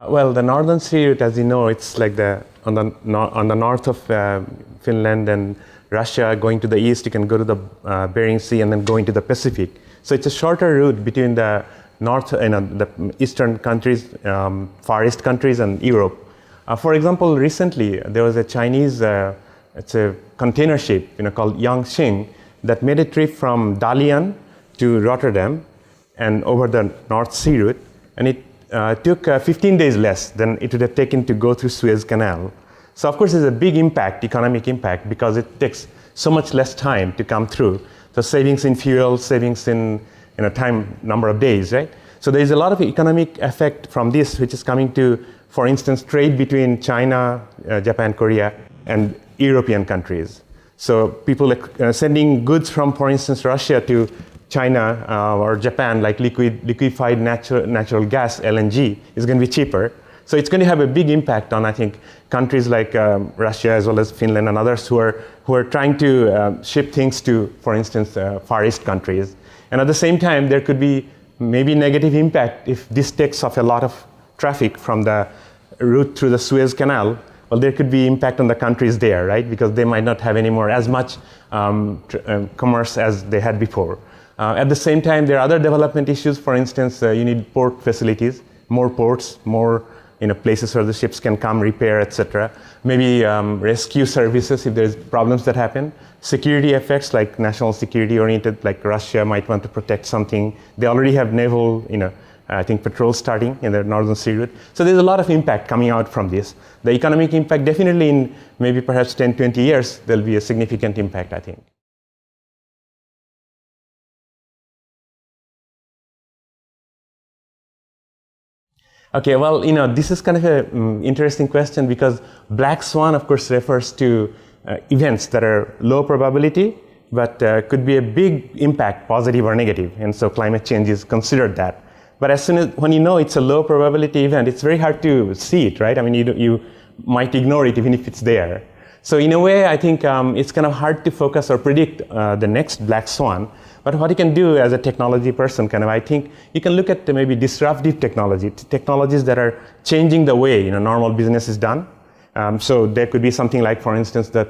Well, the northern sea route, as you know, it's like on the north of Finland and Russia. Going to the east, you can go to the Bering Sea and then go into the Pacific. So it's a shorter route between the north, the eastern countries, Far East countries, and Europe. For example, recently there was a Chinese, it's a container ship, called Yangqing, that made a trip from Dalian to Rotterdam and over the North Sea route, and it took 15 days less than it would have taken to go through Suez Canal. So of course there's a big impact, economic impact, because it takes so much less time to come through. So savings in fuel, savings in time, number of days, right? So there is a lot of economic effect from this, which is coming to, for instance, trade between China, Japan, Korea, and European countries. So people sending goods from, for instance, Russia to China or Japan, like liquefied natural gas, LNG, is going to be cheaper. So it's going to have a big impact on, I think, countries like Russia as well as Finland and others who are trying to ship things to, for instance, Far East countries. And at the same time, there could be maybe negative impact if this takes off a lot of traffic from the route through the Suez Canal. Well, there could be impact on the countries there, right? Because they might not have anymore as much commerce as they had before. At the same time, there are other development issues. For instance, you need port facilities, more ports, more places where the ships can come, repair, etc. Maybe rescue services if there's problems that happen. Security effects, like national security oriented, like Russia might want to protect something. They already have naval, I think patrols starting in the northern sea route. So there's a lot of impact coming out from this. The economic impact, definitely in maybe perhaps 10, 20 years, there'll be a significant impact, I think. Okay, well, this is kind of an interesting question because black swan, of course, refers to events that are low probability, but could be a big impact, positive or negative. And so climate change is considered that. But as soon as, when it's a low probability event, it's very hard to see it, right? I mean, you might ignore it even if it's there. So in a way, I think it's kind of hard to focus or predict the next black swan. But what you can do as a technology person, I think you can look at maybe disruptive technologies that are changing the way normal business is done. So there could be something like, for instance, that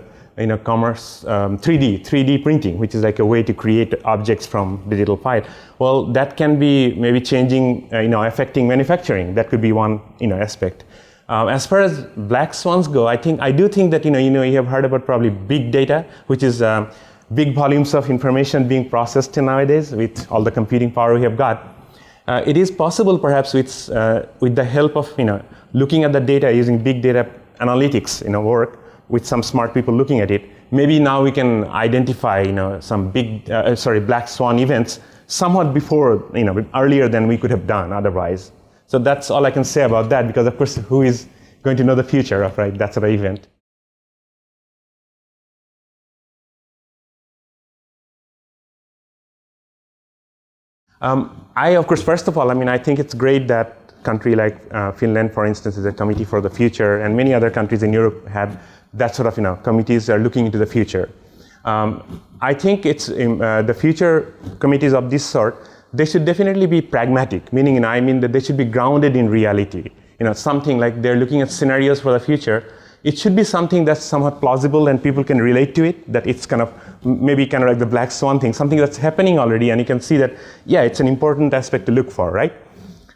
commerce 3D printing, which is like a way to create objects from digital file. Well, that can be maybe changing, affecting manufacturing. That could be one aspect. As far as black swans go, I do think that you have heard about probably big data, which is big volumes of information being processed nowadays with all the computing power we have got. It is possible, perhaps, with the help of looking at the data using big data analytics, work with some smart people looking at it. Maybe now we can identify some big, black swan events somewhat before, earlier than we could have done otherwise. So that's all I can say about that, because of course, who is going to know the future of that sort of event? Of course, first of all, I think it's great that a country like Finland, for instance, is a committee for the future, and many other countries in Europe have that sort of, committees that are looking into the future. I think it's the future committees of this sort, they should definitely be pragmatic, meaning, that they should be grounded in reality. Something like they're looking at scenarios for the future. It should be something that's somewhat plausible and people can relate to it, that it's maybe like the black swan thing, something that's happening already, and you can see that, yeah, it's an important aspect to look for, right?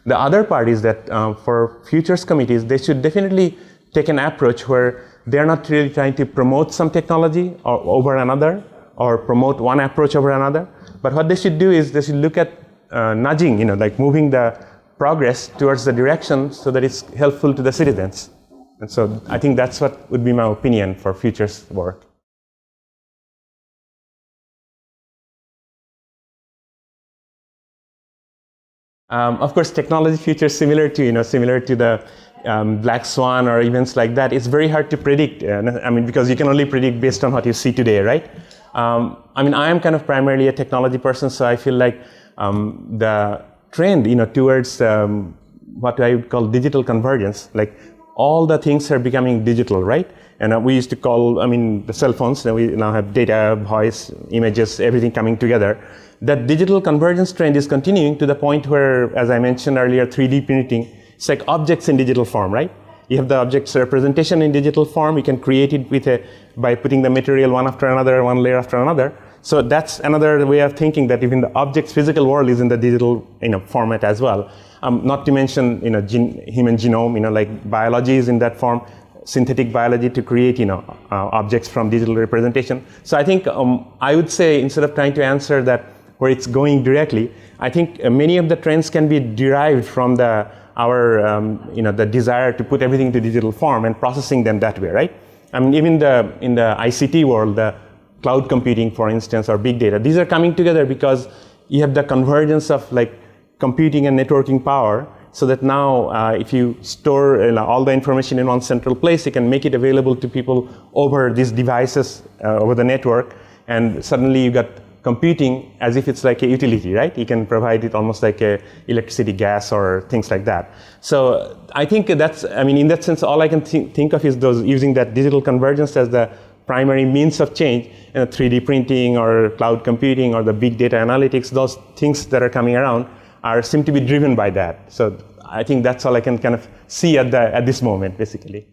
The other part is that for futures committees, they should definitely take an approach where they're not really trying to promote some technology over another, or promote one approach over another, but what they should do is they should look at nudging, like moving the progress towards the direction so that it's helpful to the citizens. And so I think that's what would be my opinion for futures work. Of course, technology futures similar to the black swan or events like that. It's very hard to predict. Because you can only predict based on what you see today, right? I am kind of primarily a technology person, so I feel like the trend, towards what I would call digital convergence, like all the things are becoming digital, right? And we used to call, the cell phones, and we now have data, voice, images, everything coming together. That digital convergence trend is continuing to the point where, as I mentioned earlier, 3D printing It's like objects in digital form, right? You have the object's representation in digital form. You can create it by putting the material one after another, one layer after another. So that's another way of thinking that even the object's physical world is in the digital format as well. Not to mention human genome, like biology is in that form, synthetic biology to create objects from digital representation. So I think I would say, instead of trying to answer that where it's going directly, I think many of the trends can be derived from the desire to put everything into digital form and processing them that way, right? I mean, even in the ICT world, the cloud computing, for instance, or big data, these are coming together because you have the convergence of like computing and networking power, so that now if you store all the information in one central place, you can make it available to people over these devices, over the network, and suddenly you got computing as if it's like a utility, right? You can provide it almost like a electricity, gas, or things like that. So I think in that sense, all I can think of is using that digital convergence as the primary means of change. 3D printing or cloud computing or the big data analytics, those things that are coming around seem to be driven by that. So I think that's all I can kind of see at this moment, basically.